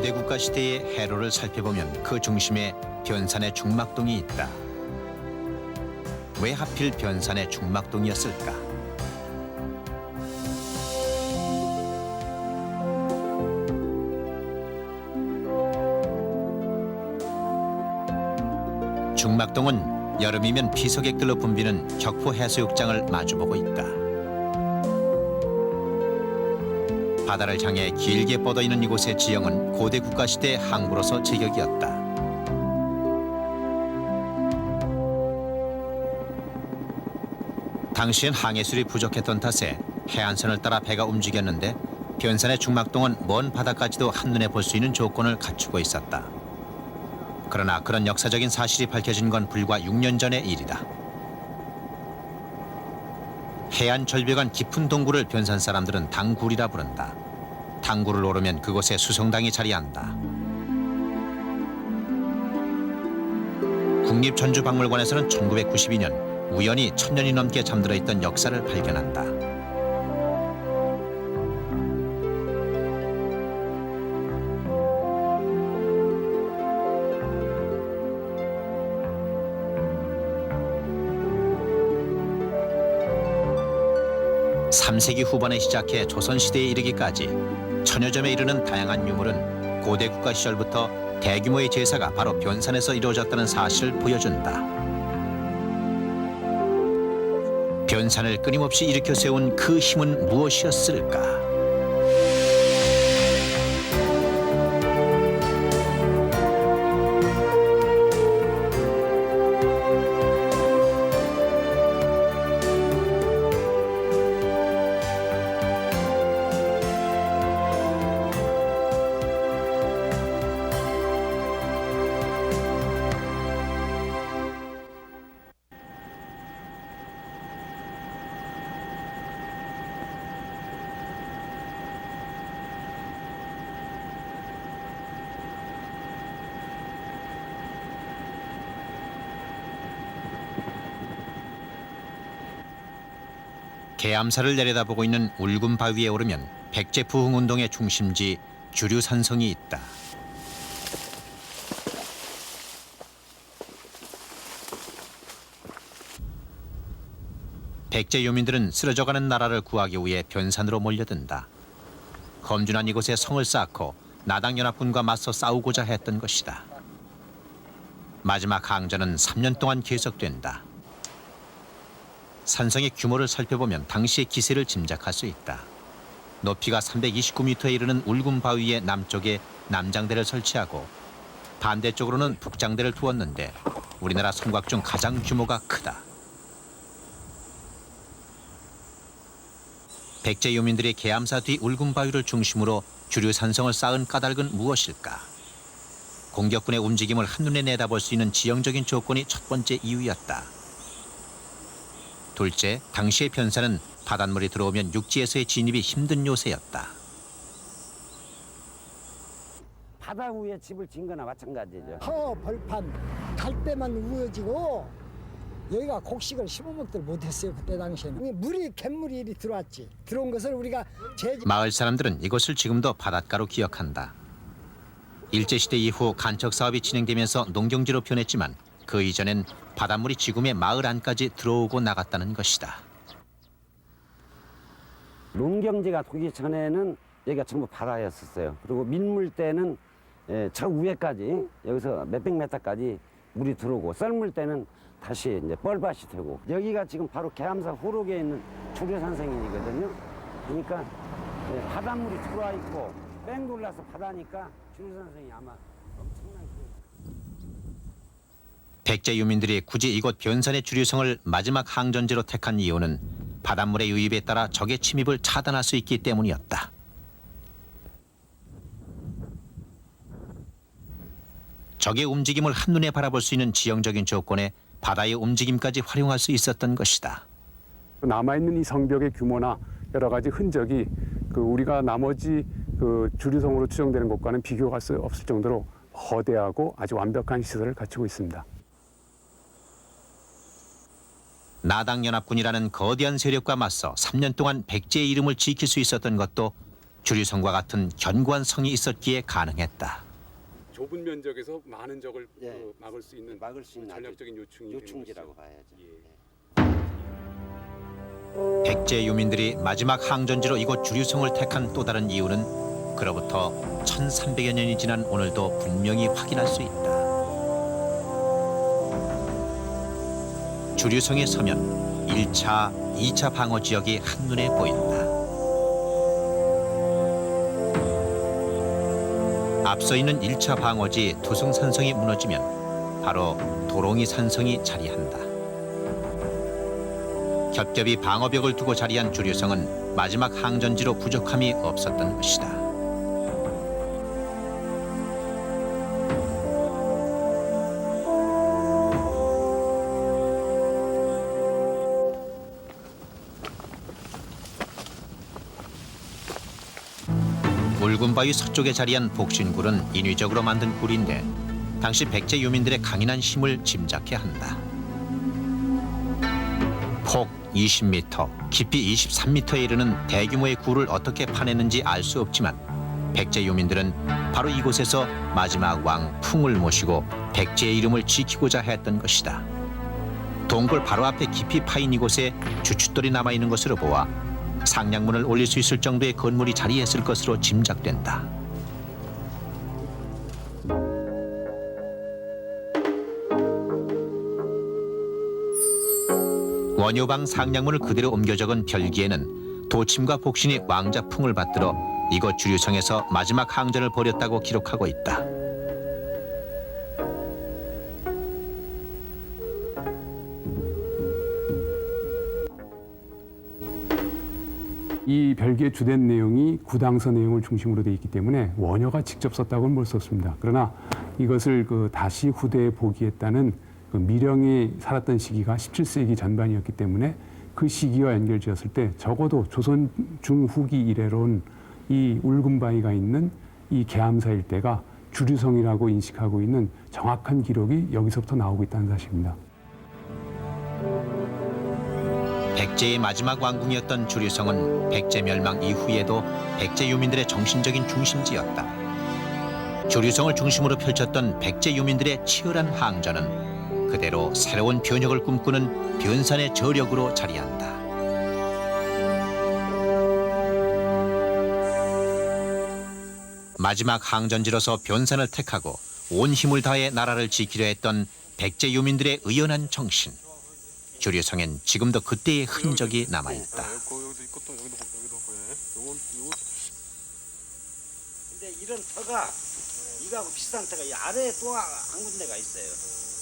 고대 국가 시대의 해로를 살펴보면 그 중심에 변산의 중막동이 있다. 왜 하필 변산의 중막동이었을까? 중막동은 여름이면 피서객들로 붐비는 격포 해수욕장을 마주보고 있다. 바다를 향해 길게 뻗어있는 이곳의 지형은 고대 국가시대 항구로서 제격이었다. 당시엔 항해술이 부족했던 탓에 해안선을 따라 배가 움직였는데 변산의 중막동은 먼 바다까지도 한눈에 볼 수 있는 조건을 갖추고 있었다. 그러나 그런 역사적인 사실이 밝혀진 건 불과 6년 전의 일이다. 해안 절벽안 깊은 동굴을 변산 사람들은 당굴이라 부른다. 당굴을 오르면 그곳에 수성당이 자리한다. 국립전주박물관에서는 1992년 우연히 1000년이 넘게 잠들어 있던 역사를 발견한다. (3세기) 후반에 시작해 조선시대에 이르기까지 1000여 점에 이르는 다양한 유물은 고대 국가 시절부터 대규모의 제사가 바로 변산에서 이루어졌다는 사실을 보여준다. 변산을 끊임없이 일으켜 세운 그 힘은 무엇이었을까? 계암사를 내려다보고 있는 울금 바위에 오르면 백제 부흥운동의 중심지 주류산성이 있다. 백제 요민들은 쓰러져가는 나라를 구하기 위해 변산으로 몰려든다. 험준한 이곳에 성을 쌓고 나당연합군과 맞서 싸우고자 했던 것이다. 마지막 항전은 3년 동안 계속된다. 산성의 규모를 살펴보면 당시의 기세를 짐작할 수 있다. 높이가 329m에 이르는 울금 바위의 남쪽에 남장대를 설치하고 반대쪽으로는 북장대를 두었는데 우리나라 성곽 중 가장 규모가 크다. 백제 요민들이 계암사 뒤 울금 바위를 중심으로 주류산성을 쌓은 까닭은 무엇일까? 공격군의 움직임을 한눈에 내다볼 수 있는 지형적인 조건이 첫 번째 이유였다. 둘째, 당시의 변산은 바닷물이 들어오면 육지에서의 진입이 힘든 요새였다. 바다 위에 집을 진 거나 마찬가지죠. 파워 벌판 갈 때만 우거지고 여기가 곡식을 심어먹들 못했어요. 그때 당시에는 물이 갯물이 이리 들어왔지. 들어온 것을 우리가 마을 사람들은 이곳을 지금도 바닷가로 기억한다. 일제시대 이후 간척 사업이 진행되면서 농경지로 변했지만 그 이전엔 바닷물이 지금의 마을 안까지 들어오고 나갔다는 것이다. 농경지가 되기 전에는 여기가 전부 바다였었어요. 그리고 민물 때는 저 위에까지 여기서 몇백 미터까지 물이 들어오고 썰물 때는 다시 이제 뻘밭이 되고 여기가 지금 바로 계암사 후록에 있는 주류산성이거든요. 그러니까 바닷물이 들어와 있고 뺑 돌라서 바다니까 주류산성이 아마 엄청난 백제 유민들이 굳이 이곳 변산의 주류성을 마지막 항전지로 택한 이유는 바닷물의 유입에 따라 적의 침입을 차단할 수 있기 때문이었다. 적의 움직임을 한눈에 바라볼 수 있는 지형적인 조건에 바다의 움직임까지 활용할 수 있었던 것이다. 남아있는 이 성벽의 규모나 여러 가지 흔적이 우리가 나머지 주류성으로 추정되는 것과는 비교할 수 없을 정도로 거대하고 아주 완벽한 시설을 갖추고 있습니다. 나당연합군이라는 거대한 세력과 맞서 3년 동안 백제의 이름을 지킬 수 있었던 것도 주류성과 같은 견고한 성이 있었기에 가능했다. 좁은 면적에서 많은 적을 예. 막을 수 있는 막을 수 있는 전략적인 요충이 요충지라고 봐야죠. 백제 유민들이 마지막 항전지로 이곳 주류성을 택한 또 다른 이유는 그로부터 1300여 년이 지난 오늘도 분명히 확인할 수 있다. 주류성에 서면 1차, 2차 방어 지역이 한눈에 보인다. 앞서 있는 1차 방어지 두승산성이 무너지면 바로 도롱이 산성이 자리한다. 겹겹이 방어벽을 두고 자리한 주류성은 마지막 항전지로 부족함이 없었던 것이다. 울금바위 서쪽에 자리한 복신굴은 인위적으로 만든 굴인데 당시 백제 유민들의 강인한 힘을 짐작케 한다. 폭 20m, 깊이 23m에 이르는 대규모의 굴을 어떻게 파냈는지 알 수 없지만 백제 유민들은 바로 이곳에서 마지막 왕 풍을 모시고 백제의 이름을 지키고자 했던 것이다. 동굴 바로 앞에 깊이 파인 이곳에 주춧돌이 남아있는 것으로 보아 상량문을 올릴 수 있을 정도의 건물이 자리했을 것으로 짐작된다. 원효방 상량문을 그대로 옮겨 적은 별기에는 도침과 복신이 왕자풍을 받들어 이곳 주류성에서 마지막 항전을 벌였다고 기록하고 있다. 이 별기의 주된 내용이 구당서 내용을 중심으로 되어 있기 때문에 원효가 직접 썼다고는 볼 수 없습니다. 그러나 이것을 다시 후대에 보기했다는 미령이 살았던 시기가 17세기 전반이었기 때문에 그 시기와 연결지었을 때 적어도 조선 중후기 이래로는 이 울금바위가 있는 이 계암사 일대가 주류성이라고 인식하고 있는 정확한 기록이 여기서부터 나오고 있다는 사실입니다. 백제의 마지막 왕궁이었던 주류성은 백제 멸망 이후에도 백제 유민들의 정신적인 중심지였다. 주류성을 중심으로 펼쳤던 백제 유민들의 치열한 항전은 그대로 새로운 변혁을 꿈꾸는 변산의 저력으로 자리한다. 마지막 항전지로서 변산을 택하고 온 힘을 다해 나라를 지키려 했던 백제 유민들의 의연한 정신. 주류성엔 지금도 그때의 흔적이 남아있다. 근데 이런 터가 이거하고 비슷한 터가 이 아래에 또 한 군데가 있어요.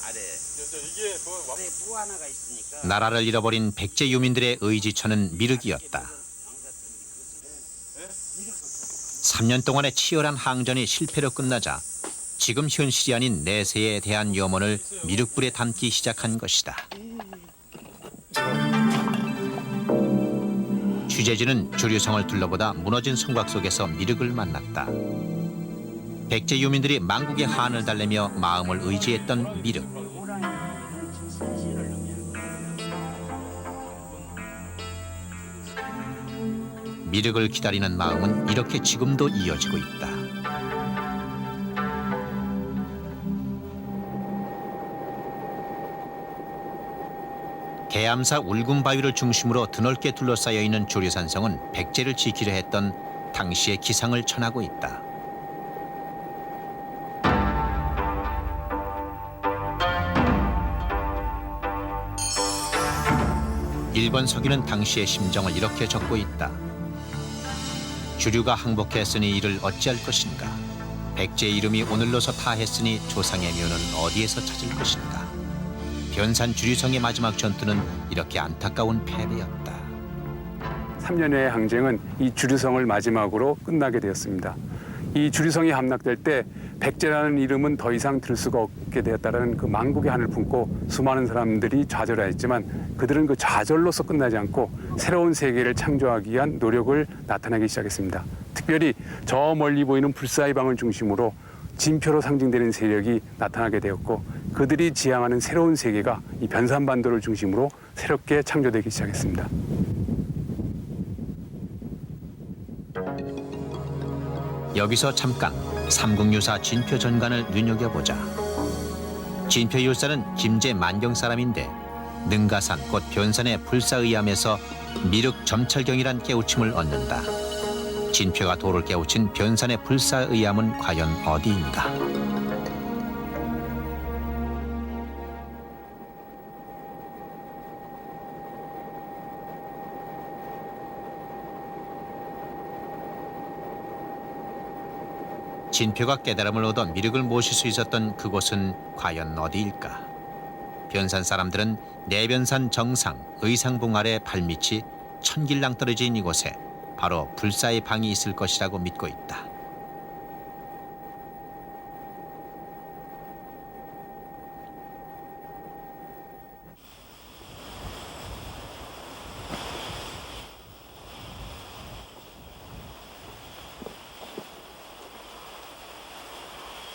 아래에. 아래에 또 하나가 있으니까. 나라를 잃어버린 백제 유민들의 의지처는 미륵이었다. 3년 동안의 치열한 항전이 실패로 끝나자 지금 현실이 아닌 내세에 대한 염원을 미륵불에 담기 시작한 것이다. 취재진은 주류성을 둘러보다 무너진 성곽 속에서 미륵을 만났다. 백제 유민들이 만국의 한을 달래며 마음을 의지했던 미륵. 미륵을 기다리는 마음은 이렇게 지금도 이어지고 있다. 계암사 울금바위를 중심으로 드넓게 둘러싸여 있는 주류산성은 백제를 지키려 했던 당시의 기상을 전하고 있다. 일본 서기는 당시의 심정을 이렇게 적고 있다. 주류가 항복했으니 이를 어찌할 것인가. 백제의 이름이 오늘로서 타했으니 조상의 묘는 어디에서 찾을 것인가. 변산 주류성의 마지막 전투는 이렇게 안타까운 패배였다. 3년의 항쟁은 이 주류성을 마지막으로 끝나게 되었습니다. 이 주류성이 함락될 때 백제라는 이름은 더 이상 들 수가 없게 되었다는 그 만국의 한을 품고 수많은 사람들이 좌절하였지만 그들은 그 좌절로서 끝나지 않고 새로운 세계를 창조하기 위한 노력을 나타내기 시작했습니다. 특별히 저 멀리 보이는 불사의방을 중심으로 진표로 상징되는 세력이 나타나게 되었고 그들이 지향하는 새로운 세계가 이 변산반도를 중심으로 새롭게 창조되기 시작했습니다. 여기서 잠깐 삼국유사 진표 전간을 눈여겨보자. 진표 율사는 김제 만경 사람인데 능가산 곧 변산의 불사의암에서 미륵 점철경이란 깨우침을 얻는다. 진표가 도를 깨우친 변산의 불사의암은 과연 어디인가? 진표가 깨달음을 얻어 미륵을 모실 수 있었던 그곳은 과연 어디일까? 변산 사람들은 내변산 정상 의상봉 아래 발밑이 천길랑 떨어진 이곳에 바로 불사의 방이 있을 것이라고 믿고 있다.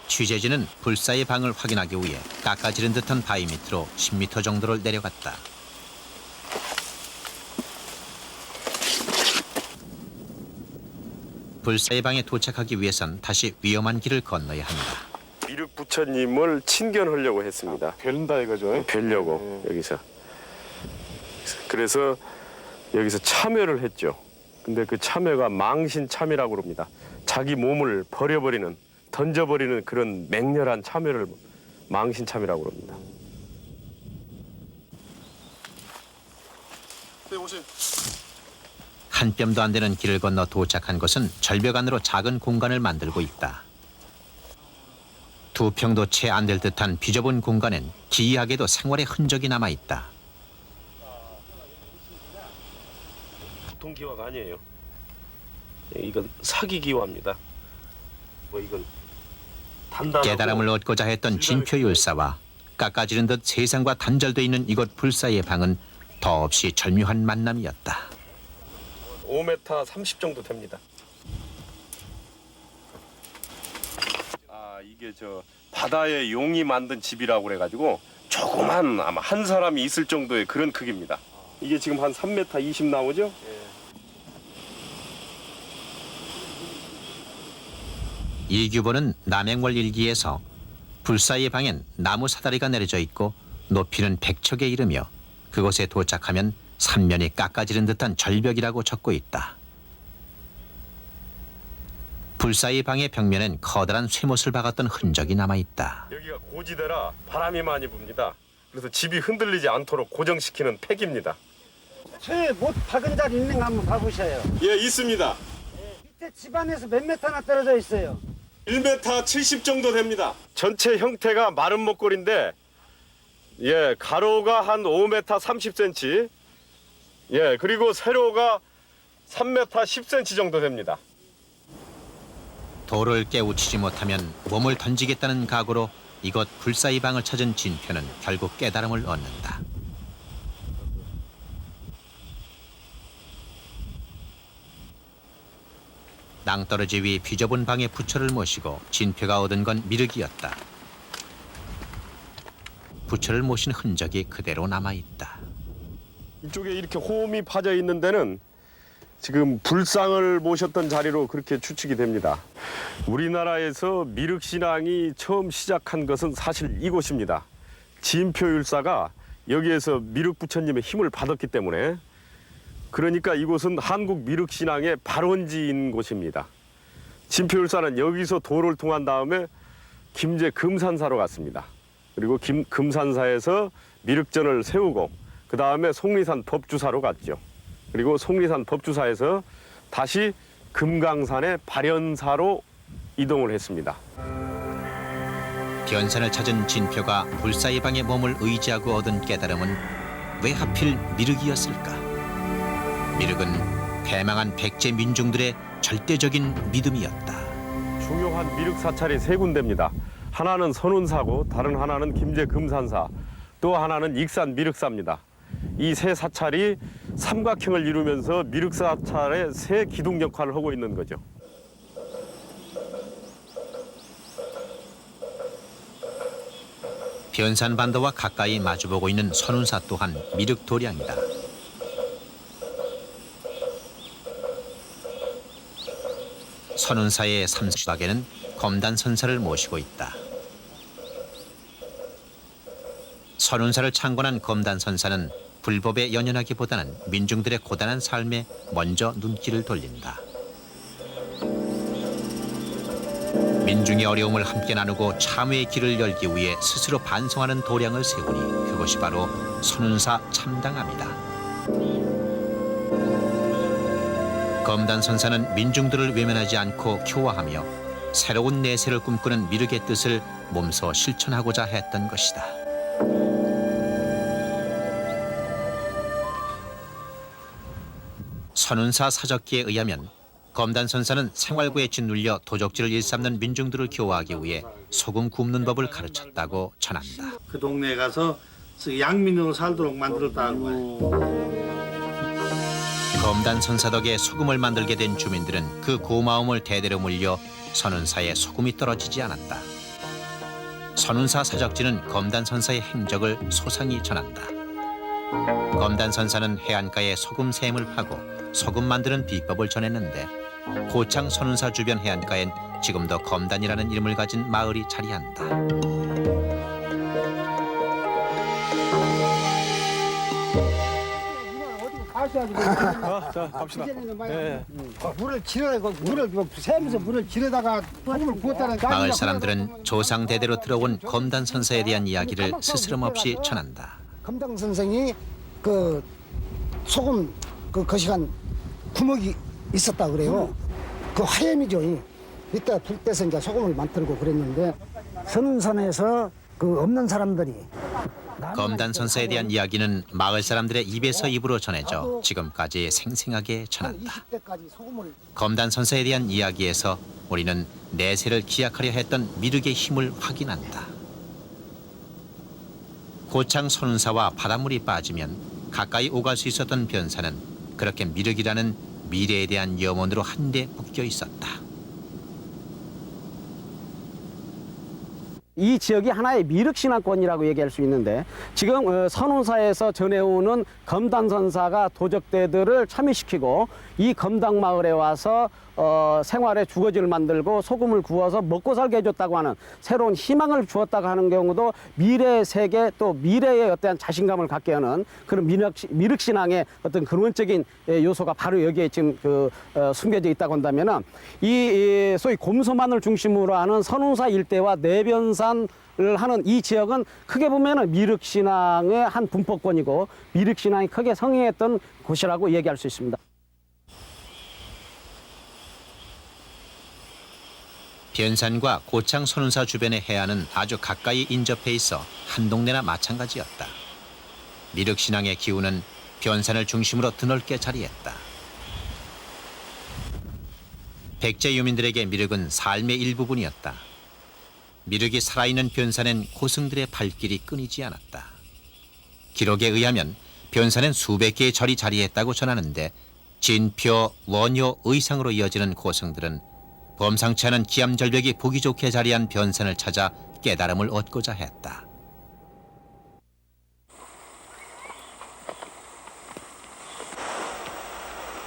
취재진은 불사의 방을 확인하기 위해 깎아지른 듯한 바위 밑으로 10m 정도를 내려갔다. 불사의 방에 도착하기 위해선 다시 위험한 길을 건너야 한다. 미륵 부처님을 친견하려고 했습니다. 벨다 이거죠? 뵈려고 여기서. 그래서 여기서 참여를 했죠. 근데 그 참여가 망신 참여라고 합니다. 자기 몸을 버려버리는, 던져버리는 그런 맹렬한 참여를 망신 참여라고 합니다. 네, 오세요. 한 뼘도 안 되는 길을 건너 도착한 곳은 절벽 안으로 작은 공간을 만들고 있다. 두 평도 채 안 될 듯한 비좁은 공간엔 기이하게도 생활의 흔적이 남아 있다. 보통 기와가 아니에요. 이건 사기 기와입니다. 이건 단단하고 깨달음을 얻고자 했던 진표율사와 깎아지른 듯 세상과 단절돼 있는 이곳 불사의 방은 더없이 절묘한 만남이었다. 5m 30 정도 됩니다. 이게 저 바다의 용이 만든 집이라고 그래가지고 조그만 아마 한 사람이 있을 정도의 그런 크기입니다. 이게 지금 한 3m 20 나오죠? 이규보는 남행월 일기에서 불사의 방엔 나무 사다리가 내려져 있고 높이는 100척에 이르며 그곳에 도착하면 삼면이 깎아지른 듯한 절벽이라고 적고 있다. 불사의 방의 벽면엔 커다란 쇠못을 박았던 흔적이 남아있다. 여기가 고지대라 바람이 많이 붑니다. 그래서 집이 흔들리지 않도록 고정시키는 팩입니다. 쇠못 박은 자리 있는 거 한번 봐보셔요. 예, 있습니다. 밑에 집안에서 몇 메타나 떨어져 있어요. 1m 70 정도 됩니다. 전체 형태가 마른 목걸인데 예, 가로가 한 5m 30cm, 예, 그리고 세로가 3m 10cm 정도 됩니다. 돌을 깨우치지 못하면 몸을 던지겠다는 각오로 이곳 불사의 방을 찾은 진표는 결국 깨달음을 얻는다. 낭떠러지 위 비좁은 방에 부처를 모시고 진표가 얻은 건 미륵이었다. 부처를 모신 흔적이 그대로 남아있다. 이쪽에 이렇게 홈이 파져 있는 데는 지금 불상을 모셨던 자리로 그렇게 추측이 됩니다. 우리나라에서 미륵신앙이 처음 시작한 것은 사실 이곳입니다. 진표율사가 여기에서 미륵부처님의 힘을 받았기 때문에, 그러니까 이곳은 한국 미륵신앙의 발원지인 곳입니다. 진표율사는 여기서 도를 통한 다음에 김제 금산사로 갔습니다. 그리고 금산사에서 미륵전을 세우고 그 다음에 속리산 법주사로 갔죠. 그리고 속리산 법주사에서 다시 금강산의 발현사로 이동을 했습니다. 변산을 찾은 진표가 불사의 방에 몸을 의지하고 얻은 깨달음은 왜 하필 미륵이었을까? 미륵은 패망한 백제 민중들의 절대적인 믿음이었다. 중요한 미륵 사찰이 세 군데입니다. 하나는 선운사고 다른 하나는 김제 금산사, 또 하나는 익산 미륵사입니다. 이 세 사찰이 삼각형을 이루면서 미륵 사찰의 세 기둥 역할을 하고 있는 거죠. 변산반도와 가까이 마주보고 있는 선운사 또한 미륵 도량이다. 선운사의 삼수박에는 검단 선사를 모시고 있다. 선운사를 창건한 검단 선사는 불법에 연연하기보다는 민중들의 고단한 삶에 먼저 눈길을 돌린다. 민중의 어려움을 함께 나누고 참회의 길을 열기 위해 스스로 반성하는 도량을 세우니 그것이 바로 선운사 참당함이다. 검단 선사는 민중들을 외면하지 않고 교화하며 새로운 내세를 꿈꾸는 미륵의 뜻을 몸소 실천하고자 했던 것이다. 선운사 사적기에 의하면 검단 선사는 생활고에 짓눌려 도적질을 일삼는 민중들을 교화하기 위해 소금 굽는 법을 가르쳤다고 전한다. 그 동네에 가서 양민으로 살도록 만들었다는 거예요. 검단 선사 덕에 소금을 만들게 된 주민들은 그 고마움을 대대로 물려 선운사에 소금이 떨어지지 않았다. 선운사 사적지는 검단 선사의 행적을 소상히 전한다. 검단 선사는 해안가에 소금 샘을 파고 소금 만드는 비법을 전했는데 고창 선운사 주변 해안가엔 지금도 검단이라는 이름을 가진 마을이 자리한다. 자, 갑시다. 물을 지르고 물을 새면서 물을 지르다가 소금을 부었다는 마을 사람들은 조상 대대로 들어온 검단 선사에 대한 이야기를 스스럼없이 전한다. 검당 선생이 그 소금 그 거시간 구멍이 있었다 그래요. 그 화염이죠. 이때 불 때서 이제 소금을 만들고 그랬는데 선운산에서 그 없는 사람들이 검단 선사에 대한 이야기는 마을 사람들의 입에서 입으로 전해져 지금까지 생생하게 전한다. 20대까지 소금을 검단 선사에 대한 이야기에서 우리는 내세를 기약하려 했던 미륵의 힘을 확인한다. 고창 선운사와 바닷물이 빠지면 가까이 오갈 수 있었던 변사는 그렇게 미륵이라는 미래에 대한 염원으로 한데 묶여 있었다. 이 지역이 하나의 미륵신앙권이라고 얘기할 수 있는데 지금 선운사에서 전해오는 검단선사가 도적대들을 참여시키고 이 검당마을에 와서 생활의 주거지를 만들고 소금을 구워서 먹고 살게 해줬다고 하는 새로운 희망을 주었다고 하는 경우도 미래의 세계 또 미래의 어떠한 자신감을 갖게 하는 그런 미륵신앙의 어떤 근원적인 요소가 바로 여기에 지금 숨겨져 있다고 한다면은 이 소위 곰소만을 중심으로 하는 선운사 일대와 내변산을 하는 이 지역은 크게 보면은 미륵신앙의 한 분포권이고 미륵신앙이 크게 성행했던 곳이라고 얘기할 수 있습니다. 변산과 고창 선운사 주변의 해안은 아주 가까이 인접해 있어 한 동네나 마찬가지였다. 미륵신앙의 기운은 변산을 중심으로 드넓게 자리했다. 백제 유민들에게 미륵은 삶의 일부분이었다. 미륵이 살아있는 변산엔 고승들의 발길이 끊이지 않았다. 기록에 의하면 변산엔 수백 개의 절이 자리했다고 전하는데 진표, 원효, 의상으로 이어지는 고승들은 범상치 않은 기암절벽이 보기 좋게 자리한 변산을 찾아 깨달음을 얻고자 했다.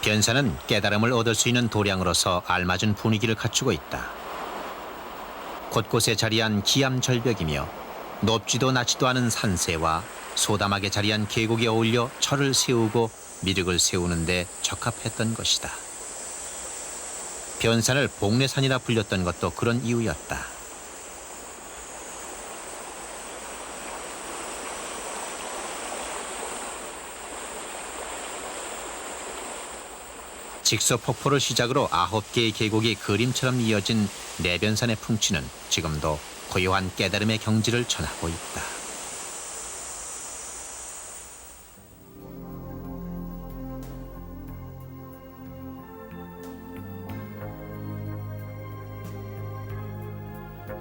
변산은 깨달음을 얻을 수 있는 도량으로서 알맞은 분위기를 갖추고 있다. 곳곳에 자리한 기암절벽이며 높지도 낮지도 않은 산세와 소담하게 자리한 계곡에 어울려 절을 세우고 미륵을 세우는 데 적합했던 것이다. 변산을 복례산이라 불렸던 것도 그런 이유였다. 직서폭포를 시작으로 9개의 계곡이 그림처럼 이어진 내변산의 풍치는 지금도 고요한 깨달음의 경지를 전하고 있다.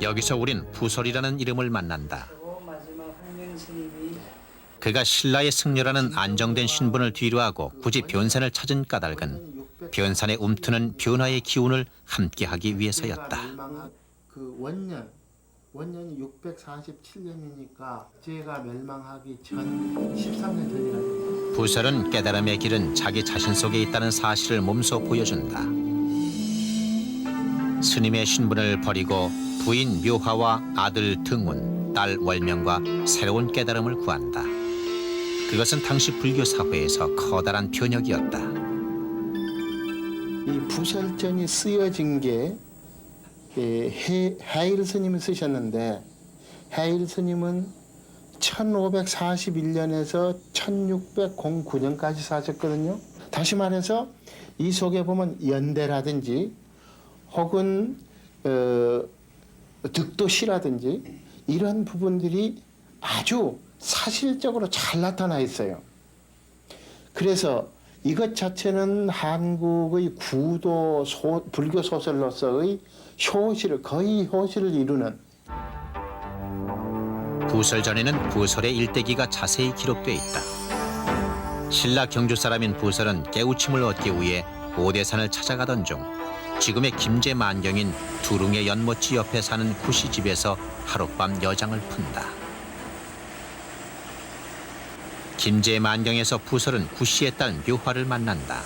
여기서 우린 부설이라는 이름을 만난다. 그가 신라의 승려라는 안정된 신분을 뒤로하고 굳이 변산을 찾은 까닭은 변산에 움트는 변화의 기운을 함께하기 위해서였다. 그 원년이 647년이니까 제가 멸망하기 전 13년 전이라 됩니다. 부설은 깨달음의 길은 자기 자신 속에 있다는 사실을 몸소 보여준다. 스님의 신분을 버리고 부인 묘화와 아들 등운, 딸 월명과 새로운 깨달음을 구한다. 그것은 당시 불교 사회에서 커다란 변혁이었다. 이 부설전이 쓰여진 게 해일 스님이 쓰셨는데, 해일 스님은 1541년에서 1609년까지 사셨거든요. 다시 말해서 이 속에 보면 연대라든지 혹은 득도시라든지 이런 부분들이 아주 사실적으로 잘 나타나 있어요. 그래서 이것 자체는 한국의 구도 불교 소설로서의 거의 효시를 이루는. 부설전에는 부설의 일대기가 자세히 기록돼 있다. 신라 경주 사람인 부설은 깨우침을 얻기 위해 오대산을 찾아가던 중 지금의 김제만경인 두릉의 연못지 옆에 사는 구씨 집에서 하룻밤 여장을 푼다. 김제만경에서 부설은 구씨의 딸 묘화를 만난다.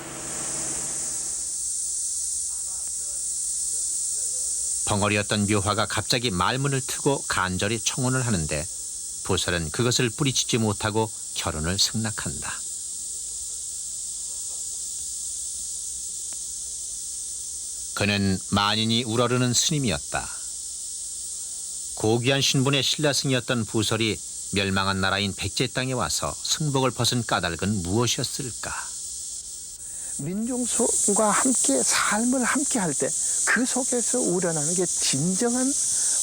벙어리였던 묘화가 갑자기 말문을 트고 간절히 청혼을 하는데 부설은 그것을 뿌리치지 못하고 결혼을 승낙한다. 그는 만인이 우러르는 스님이었다. 고귀한 신분의 신라승이었던 부설이 멸망한 나라인 백제 땅에 와서 승복을 벗은 까닭은 무엇이었을까? 민중과 함께 삶을 함께 할 때 그 속에서 우러나는 게 진정한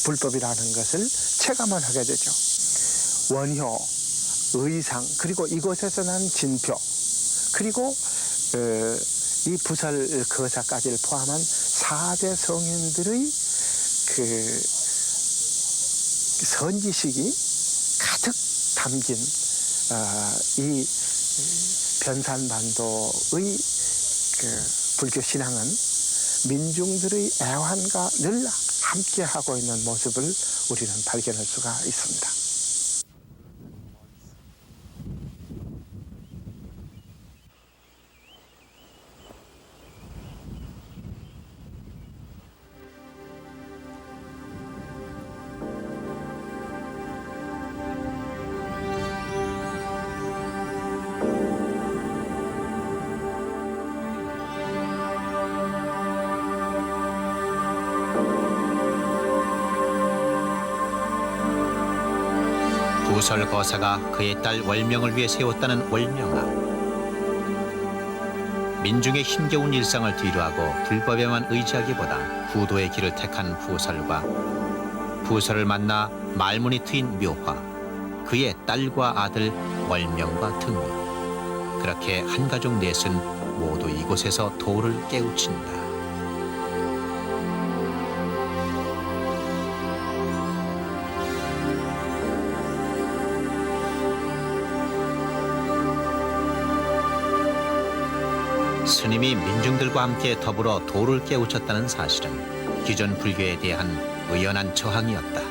불법이라는 것을 체감을 하게 되죠. 원효, 의상, 그리고 이곳에서 난 진표, 그리고 이 부설 거사까지를 포함한 4대 성인들의 그 선지식이 가득 담긴 이 변산반도의 불교 신앙은 민중들의 애환과 늘 함께하고 있는 모습을 우리는 발견할 수가 있습니다. 부설 거사가 그의 딸 월명을 위해 세웠다는 월명암. 민중의 힘겨운 일상을 뒤로하고 불법에만 의지하기보다 구도의 길을 택한 부설과 부설을 만나 말문이 트인 묘화, 그의 딸과 아들 월명과 등우. 그렇게 한 가족 넷은 모두 이곳에서 도를 깨우친다. 스님이 민중들과 함께 더불어 도를 깨우쳤다는 사실은 기존 불교에 대한 의연한 저항이었다.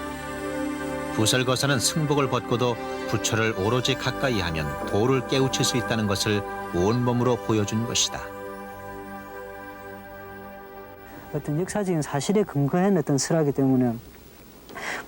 부설거사는 승복을 벗고도 부처를 오로지 가까이 하면 도를 깨우칠 수 있다는 것을 온몸으로 보여준 것이다. 어떤 역사적인 사실에 근거한 어떤 설하기 때문에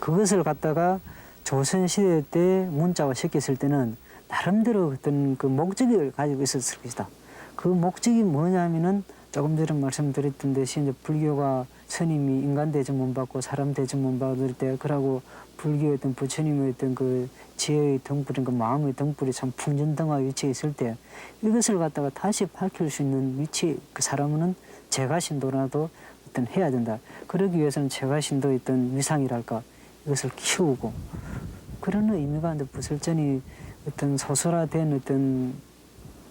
그것을 갖다가 조선시대 때 문자화 시켰을 때는 나름대로 어떤 그 목적을 가지고 있었을 것이다. 그 목적이 뭐냐면은 조금 전에 말씀드렸던 듯이 이제 불교가 스님이 인간 대접만 받고 사람 대접만 받을 때 그러고 불교의 어떤 부처님의 어떤 그 지혜의 등불인 그 마음의 등불이 참 풍전등화 위치에 있을 때 이것을 갖다가 다시 밝힐 수 있는 위치 그 사람은 제가신도라도 어떤 해야 된다. 그러기 위해서는 제가신도의 어떤 위상이랄까 이것을 키우고 그런 의미가 이제 부설전이 어떤 소설화된 어떤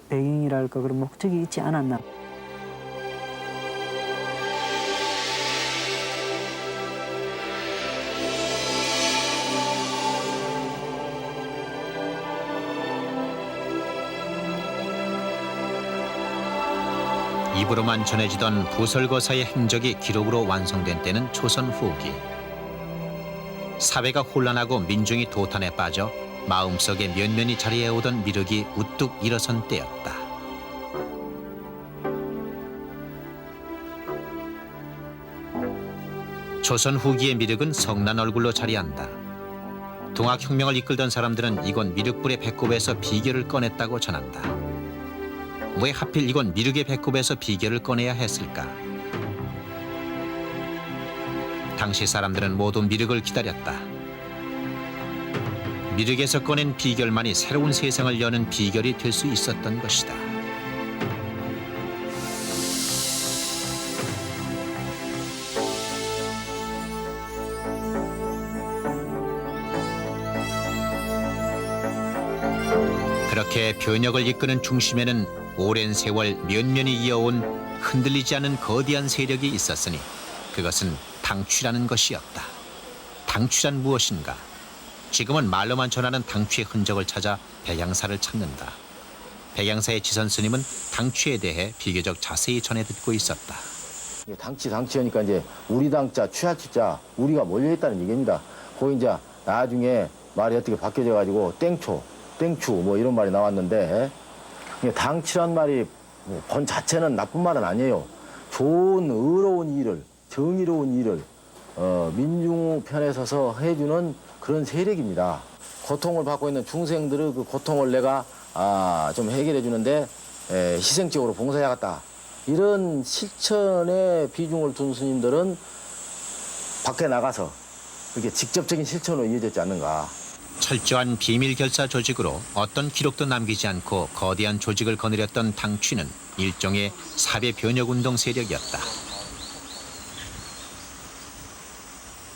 배경이랄까 그런 목적이 있지 않았나. 입으로만 전해지던 부설거사의 행적이 기록으로 완성된 때는 조선 후기. 사회가 혼란하고 민중이 도탄에 빠져 마음속에 면면히 자리해오던 미륵이 우뚝 일어선 때였다. 조선 후기의 미륵은 성난 얼굴로 자리한다. 동학혁명을 이끌던 사람들은 이곳 미륵불의 배꼽에서 비결을 꺼냈다고 전한다. 왜 하필 이곳 미륵의 배꼽에서 비결을 꺼내야 했을까? 당시 사람들은 모두 미륵을 기다렸다. 미륵에서 꺼낸 비결만이 새로운 세상을 여는 비결이 될 수 있었던 것이다. 그렇게 변혁을 이끄는 중심에는 오랜 세월 면면이 이어온 흔들리지 않은 거대한 세력이 있었으니 그것은 당취라는 것이었다. 당취란 무엇인가? 지금은 말로만 전하는 당취의 흔적을 찾아 백양사를 찾는다. 백양사의 지선 스님은 당취에 대해 비교적 자세히 전해 듣고 있었다. 당취하니까 이제 우리 당자, 취하취자, 우리가 몰려있다는 얘기입니다. 그 이제 나중에 말이 어떻게 바뀌어져 가지고 땡추 뭐 이런 말이 나왔는데 당취란 말이 본 자체는 나쁜 말은 아니에요. 좋은 의로운 일을, 정의로운 일을 민중 편에 서서 해주는 그런 세력입니다. 고통을 받고 있는 중생들의 그 고통을 내가 좀 해결해 주는데 희생적으로 봉사해야겠다. 이런 실천에 비중을 둔 스님들은 밖에 나가서 그게 직접적인 실천으로 이어졌지 않는가. 철저한 비밀 결사 조직으로 어떤 기록도 남기지 않고 거대한 조직을 거느렸던 당취는 일종의 사회 변혁 운동 세력이었다.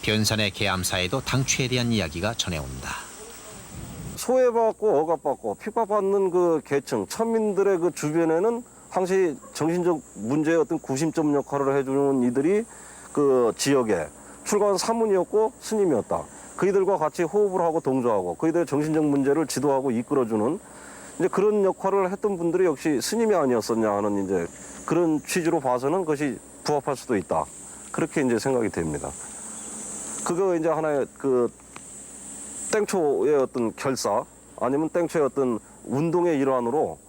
변산의 계암사에도 당취에 대한 이야기가 전해온다. 소외받고 억압받고 핍박받는 그 계층 천민들의 그 주변에는 당시 정신적 문제의 어떤 구심점 역할을 해주는 이들이 그 지역에 출가한 사문이었고 스님이었다. 그이들과 같이 호흡을 하고 동조하고 그이들의 정신적 문제를 지도하고 이끌어주는 이제 그런 역할을 했던 분들이 역시 스님이 아니었었냐 하는 이제 그런 취지로 봐서는 그것이 부합할 수도 있다. 그렇게 이제 생각이 됩니다. 그거 이제 하나의 그 땡초의 어떤 결사 아니면 땡초의 어떤 운동의 일환으로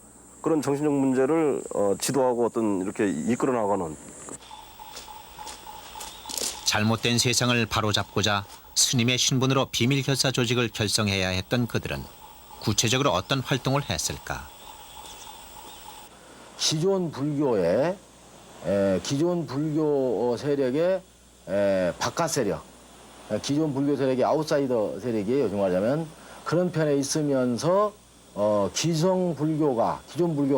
그런 정신적 문제를 지도하고 어떤 이렇게 이끌어 나가는. 잘못된 세상을 바로잡고자 스님의 신분으로 비밀 결사 조직을 결성해야 했던 그들은 구체적으로 어떤 활동을 했을까? 기존 불교 세력의 바깥 세력, 기존 불교 세력의 아웃사이더 세력이에요. 요즘 말하자면 그런 편에 있으면서 기존 불교가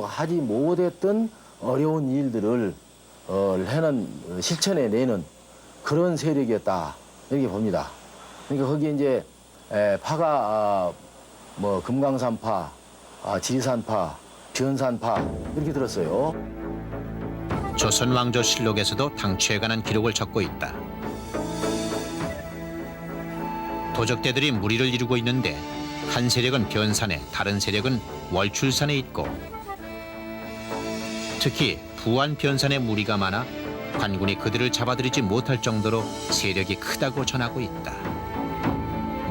하지 못했던 어려운 일들을 실천해 내는 그런 세력이었다 이렇게 봅니다. 그러니까 거기에 이제 파가 뭐 금강산파, 지리산파, 변산파 이렇게 들었어요. 조선 왕조 실록에서도 당취에 관한 기록을 적고 있다. 도적대들이 무리를 이루고 있는데 한 세력은 변산에 다른 세력은 월출산에 있고 특히 부안 변산에 무리가 많아 관군이 그들을 잡아들이지 못할 정도로 세력이 크다고 전하고 있다.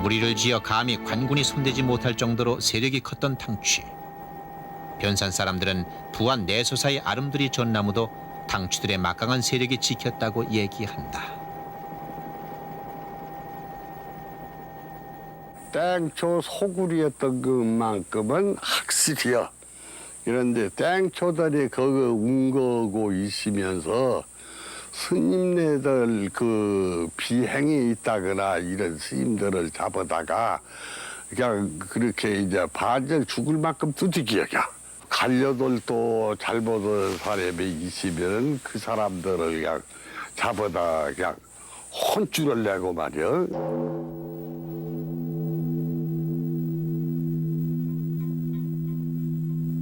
무리를 지어 감히 관군이 손대지 못할 정도로 세력이 컸던 당취. 변산 사람들은 부안 내소사의 아름드리 전나무도 당취들의 막강한 세력이 지켰다고 얘기한다. 땡초 소굴이었던 것만큼은 확실해요. 그런데 땡초들이 거기 웅거고 있으면서 스님네들 그 비행이 있다거나 이런 스님들을 잡아다가 그냥 그렇게 이제 반절 죽을 만큼 두들겨야. 갈려돌도 잘못한 사람이 있으면 그 사람들을 그냥 잡아다 그냥 혼쭐을 내고 말이야.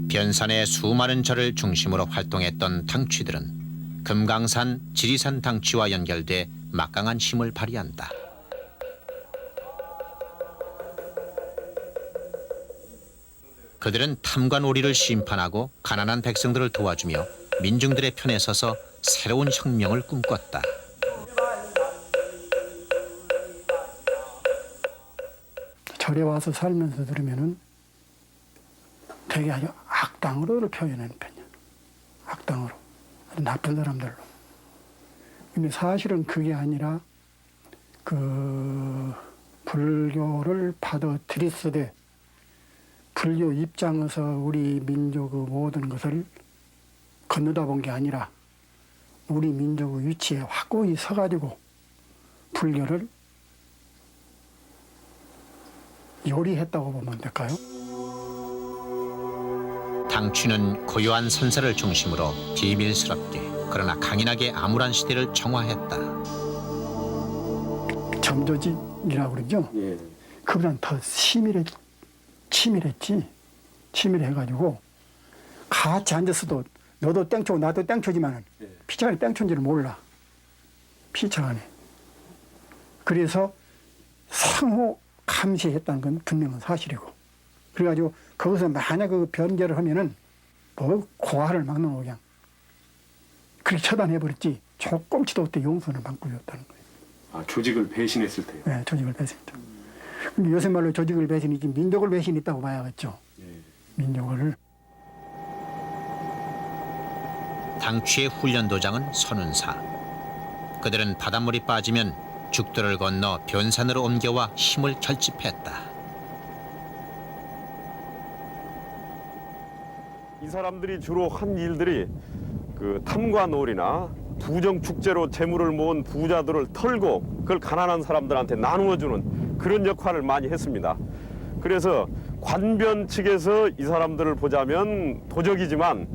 변산의 수많은 절을 중심으로 활동했던 당취들은 금강산, 지리산 당취와 연결돼 막강한 힘을 발휘한다. 그들은 탐관 오리를 심판하고 가난한 백성들을 도와주며 민중들의 편에 서서 새로운 혁명을 꿈꿨다. 절에 와서 살면서 들으면은 되게 아주 악당으로 표현하는 편이야. 악당으로. 아주 나쁜 사람들로. 근데 사실은 그게 아니라 그 불교를 받아들였으되 불교 입장에서 우리 민족의 모든 것을 건너다 본 게 아니라 우리 민족의 위치에 확고히 서가지고 불교를 요리했다고 보면 될까요? 당취는 고요한 선사를 중심으로 비밀스럽게 그러나 강인하게 암울한 시대를 정화했다. 점조직이라고 그러죠? 그보다는 더 치밀했지. 치밀해가지고 같이 앉았어도 너도 땡초고 나도 땡초지만 피차간에 땡초인지를 몰라. 피차간에. 그래서 상호 감시했다는 건 분명한 사실이고. 그래가지고 거기서 만약 그 변제를 하면은 뭐 고아를 막는 거 그냥 그렇게 처단해버렸지 조금치도 그때 용서는 방법이었다는 거예요. 아, 조직을 배신했을 때요? 네, 조직을 배신했죠. 근데 요새 말로 조직을 배신이지 민족을 배신했다고 봐야겠죠. 민족을. 당취의 훈련도장은 선운사. 그들은 바닷물이 빠지면 죽도를 건너 변산으로 옮겨와 힘을 결집했다. 이 사람들이 주로 한 일들이 그 탐관오리나 부정 축제로 재물을 모은 부자들을 털고 그걸 가난한 사람들한테 나누어 주는 그런 역할을 많이 했습니다. 그래서 관변 측에서 이 사람들을 보자면 도적이지만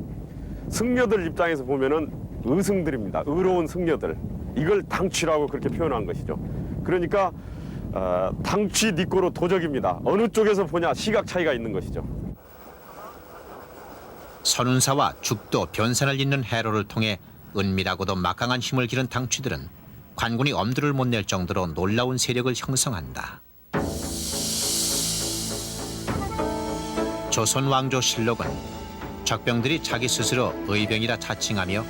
승려들 입장에서 보면은 의승들입니다. 의로운 승려들. 이걸 당취라고 그렇게 표현한 것이죠. 그러니까 당취 니꼬로 도적입니다. 어느 쪽에서 보냐 시각 차이가 있는 것이죠. 선운사와 죽도 변산을 잇는 해로를 통해 은밀하고도 막강한 힘을 기른 당취들은 관군이 엄두를 못 낼 정도로 놀라운 세력을 형성한다. 조선 왕조 실록은 적병들이 자기 스스로 의병이라 자칭하며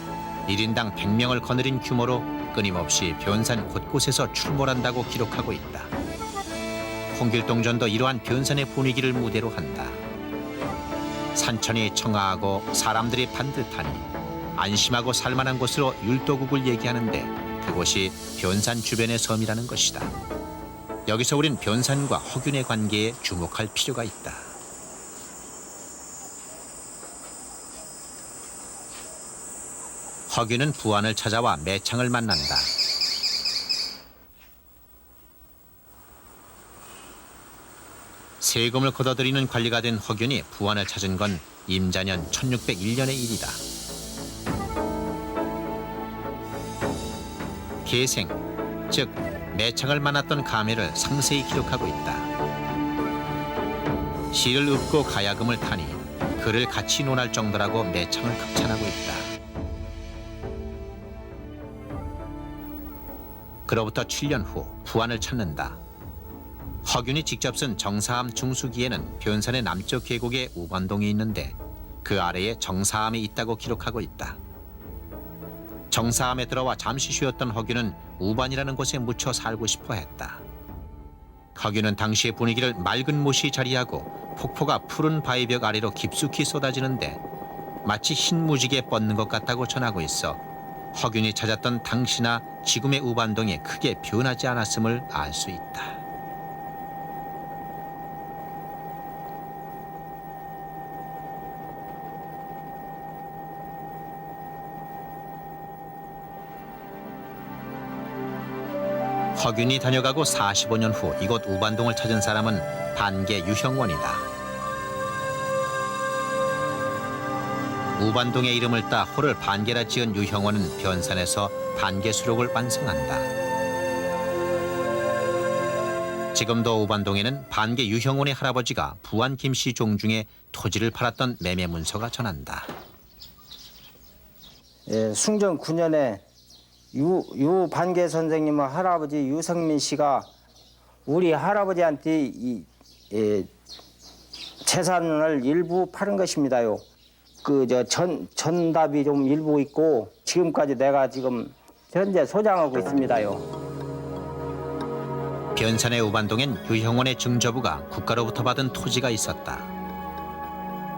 1인당 100명을 거느린 규모로 끊임없이 변산 곳곳에서 출몰한다고 기록하고 있다. 홍길동전도 이러한 변산의 분위기를 무대로 한다. 산천이 청아하고 사람들이 반듯하니 안심하고 살만한 곳으로 율도국을 얘기하는데 그곳이 변산 주변의 섬이라는 것이다. 여기서 우린 변산과 허균의 관계에 주목할 필요가 있다. 허균은 부안을 찾아와 매창을 만난다. 세금을 걷어들이는 관리가 된 허균이 부안을 찾은 건 임자년 1601년의 일이다. 계생, 즉 매창을 만났던 감회를 상세히 기록하고 있다. 시를 읊고 가야금을 타니 글을 같이 논할 정도라고 매창을 극찬하고 있다. 그로부터 7년 후 부안을 찾는다. 허균이 직접 쓴 정사함 중수기에는 변산의 남쪽 계곡에 우반동이 있는데 그 아래에 정사함이 있다고 기록하고 있다. 정사함에 들어와 잠시 쉬었던 허균은 우반이라는 곳에 묻혀 살고 싶어 했다. 허균은 당시의 분위기를 맑은 못이 자리하고 폭포가 푸른 바위벽 아래로 깊숙이 쏟아지는데 마치 흰 무지개 뻗는 것 같다고 전하고 있어 허균이 찾았던 당시나 지금의 우반동이 크게 변하지 않았음을 알 수 있다. 허균이 다녀가고 45년 후 이곳 우반동을 찾은 사람은 반계 유형원이다. 우반동의 이름을 따 호를 반계라 지은 유형원은 변산에서 반계 수록을 완성한다. 지금도 우반동에는 반계 유형원의 할아버지가 부안 김씨 종중에 토지를 팔았던 매매 문서가 전한다. 예, 숭정 9년에 유 반계 선생님의 할아버지 유성민 씨가 우리 할아버지한테 재산을 일부 팔은 것입니다요. 전답이 좀 일부 있고 지금까지 내가 지금 현재 소장하고 있습니다요. 변산의 우반동엔 유형원의 증조부가 국가로부터 받은 토지가 있었다.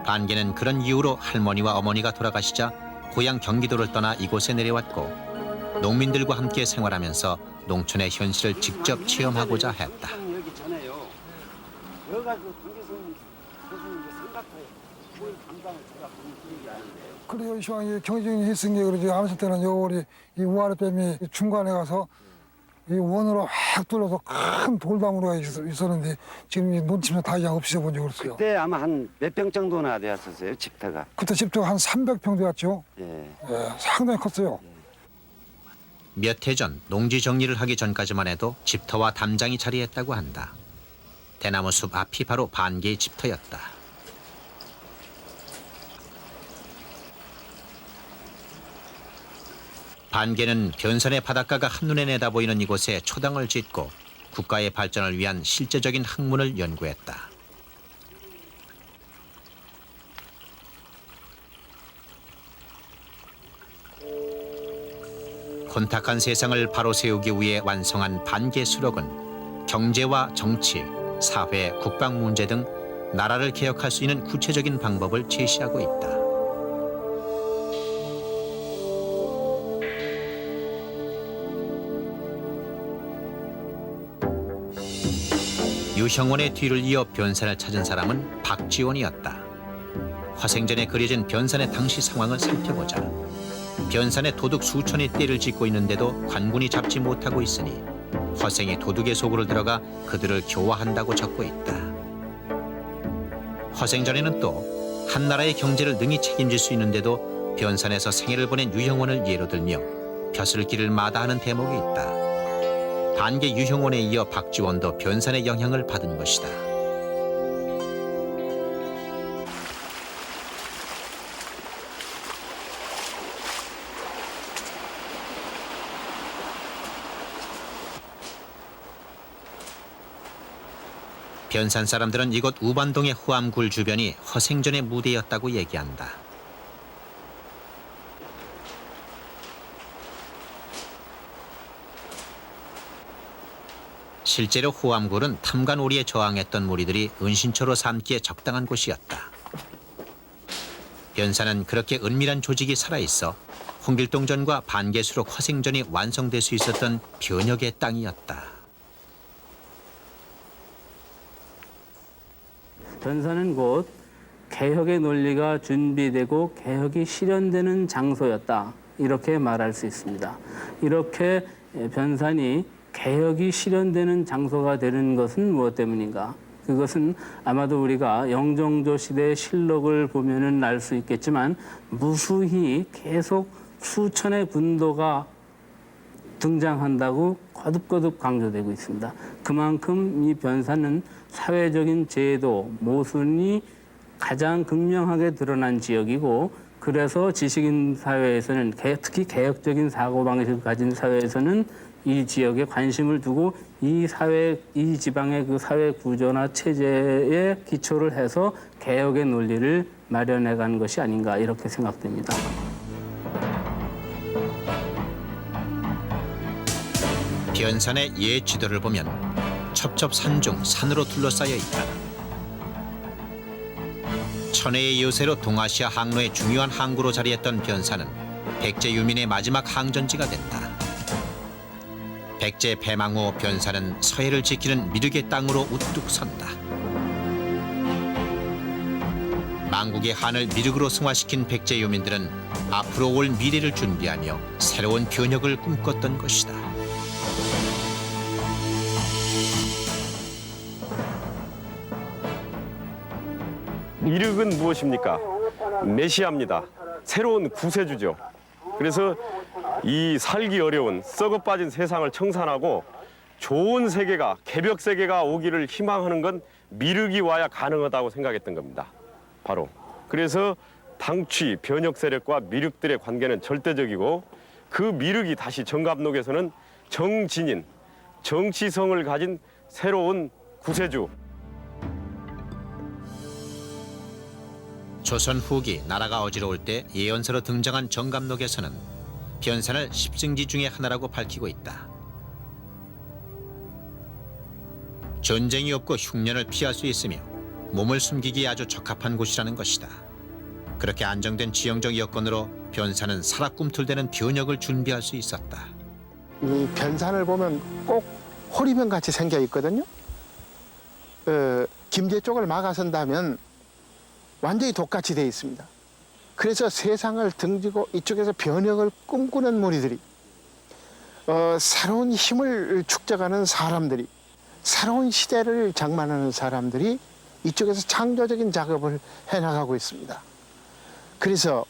반계는 그런 이유로 할머니와 어머니가 돌아가시자 고향 경기도를 떠나 이곳에 내려왔고 농민들과 함께 생활하면서 농촌의 현실을 직접 체험하고자 했다. 여기 전에요. 여기 가지고 경제선 교수님 삼각파에 그 감당을 제가 본 기억이 나는데요. 그래요. 이 시황이 경제적인 희생이 그러지 않았을 때는 여기 이 우아랫뱀이 중간에 가서 이 원으로 확 뚫어서 큰 돌담으로 있었는데 지금 이 논치면 다 그냥 없어져 버리고 그랬어요. 그때 아마 한 몇 평 정도나 되었었어요, 집터가? 그때 집도 한 300평 되었죠. 예. 예, 상당히 컸어요. 몇 해 전 농지 정리를 하기 전까지만 해도 집터와 담장이 자리했다고 한다. 대나무 숲 앞이 바로 반개의 집터였다. 반개는 변산의 바닷가가 한눈에 내다보이는 이곳에 초당을 짓고 국가의 발전을 위한 실제적인 학문을 연구했다. 혼탁한 세상을 바로 세우기 위해 완성한 반개 수록은 경제와 정치, 사회, 국방 문제 등 나라를 개혁할 수 있는 구체적인 방법을 제시하고 있다. 유형원의 뒤를 이어 변산을 찾은 사람은 박지원이었다. 화생전에 그려진 변산의 당시 상황을 살펴보자. 변산에 도둑 수천이 떼를 짓고 있는데도 관군이 잡지 못하고 있으니 화생이 도둑의 속으로 들어가 그들을 교화한다고 적고 있다. 화생전에는 또 한나라의 경제를 능히 책임질 수 있는데도 변산에서 생애를 보낸 유형원을 예로 들며 벼슬길을 마다하는 대목이 있다. 반개 유형원에 이어 박지원도 변산의 영향을 받은 것이다. 변산 사람들은 이곳 우반동의 후암굴 주변이 허생전의 무대였다고 얘기한다. 실제로 후암굴은 탐관오리에 저항했던 무리들이 은신처로 삼기에 적당한 곳이었다. 변산은 그렇게 은밀한 조직이 살아있어 홍길동전과 반개수록 화생전이 완성될 수 있었던 변혁의 땅이었다. 변산은 곧 개혁의 논리가 준비되고 개혁이 실현되는 장소였다. 이렇게 말할 수 있습니다. 이렇게 변산이 개혁이 실현되는 장소가 되는 것은 무엇 때문인가? 그것은 아마도 우리가 영종조 시대의 실록을 보면은 알 수 있겠지만 무수히 계속 수천의 군도가 등장한다고 거듭거듭 강조되고 있습니다. 그만큼 이 변산은 사회적인 제도, 모순이 가장 극명하게 드러난 지역이고 그래서 지식인 사회에서는 특히 개혁적인 사고방식을 가진 사회에서는 이 지역에 관심을 두고 이 지방의 그 사회 구조나 체제에 기초를 해서 개혁의 논리를 마련해 간 것이 아닌가 이렇게 생각됩니다. 변산의 옛 지도를 보면 첩첩산중 산으로 둘러싸여 있다. 천혜의 요새로 동아시아 항로의 중요한 항구로 자리했던 변산은 백제 유민의 마지막 항전지가 됐다. 백제 패망 후 변산은 서해를 지키는 미륵의 땅으로 우뚝 선다. 망국의 한을 미륵으로 승화시킨 백제 유민들은 앞으로 올 미래를 준비하며 새로운 변혁을 꿈꿨던 것이다. 미륵은 무엇입니까? 메시아입니다. 새로운 구세주죠. 그래서 이 살기 어려운 썩어 빠진 세상을 청산하고 좋은 세계가, 개벽 세계가 오기를 희망하는 건 미륵이 와야 가능하다고 생각했던 겁니다. 바로. 그래서 당취, 변혁 세력과 미륵들의 관계는 절대적이고 그 미륵이 다시 정갑록에서는 정진인, 정치성을 가진 새로운 구세주. 조선 후기 나라가 어지러울 때 예언서로 등장한 정갑록에서는 변산을 십승지 중의 하나라고 밝히고 있다. 전쟁이 없고 흉년을 피할 수 있으며 몸을 숨기기에 아주 적합한 곳이라는 것이다. 그렇게 안정된 지형적 여건으로 변산은 살아 꿈틀대는 변역을 준비할 수 있었다. 이 변산을 보면 꼭 호리병 같이 생겨 있거든요. 김제 쪽을 막아선다면 완전히 독같이 돼 있습니다. 그래서 세상을 등지고 이쪽에서 변역을 꿈꾸는 무리들이, 새로운 힘을 축적하는 사람들이, 새로운 시대를 장만하는 사람들이 이쪽에서 창조적인 작업을 해나가고 있습니다. 그래서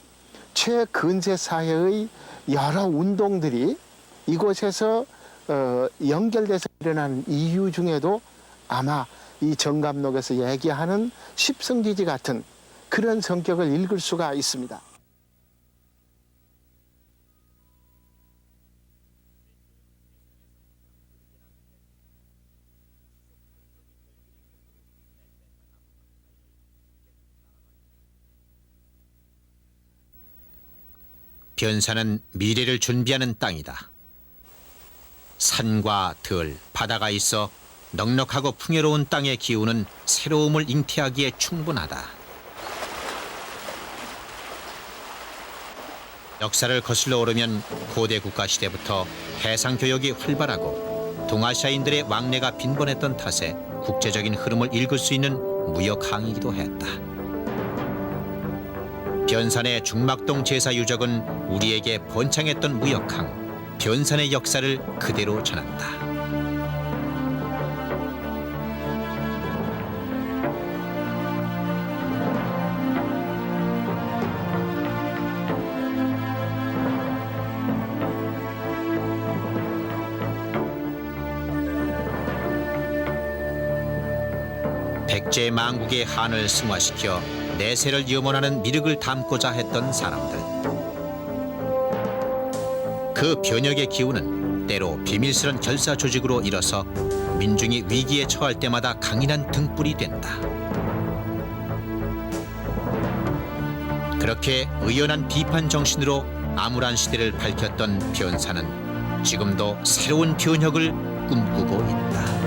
최근세 사회의 여러 운동들이 이곳에서 연결돼서 일어나는 이유 중에도 아마 이 정감록에서 얘기하는 십성지지 같은 그런 성격을 읽을 수가 있습니다. 변산은 미래를 준비하는 땅이다. 산과 들, 바다가 있어 넉넉하고 풍요로운 땅의 기운은 새로움을 잉태하기에 충분하다. 역사를 거슬러 오르면 고대 국가 시대부터 해상 교역이 활발하고 동아시아인들의 왕래가 빈번했던 탓에 국제적인 흐름을 읽을 수 있는 무역 항이기도 했다. 변산의 중막동 제사 유적은 우리에게 번창했던 무역항, 변산의 역사를 그대로 전한다. 백제망국의 한을 승화시켜 내세를 염원하는 미륵을 담고자 했던 사람들. 그 변역의 기운은 때로 비밀스런 결사 조직으로 일어서 민중이 위기에 처할 때마다 강인한 등불이 된다. 그렇게 의연한 비판 정신으로 암울한 시대를 밝혔던 변산은 지금도 새로운 변혁을 꿈꾸고 있다.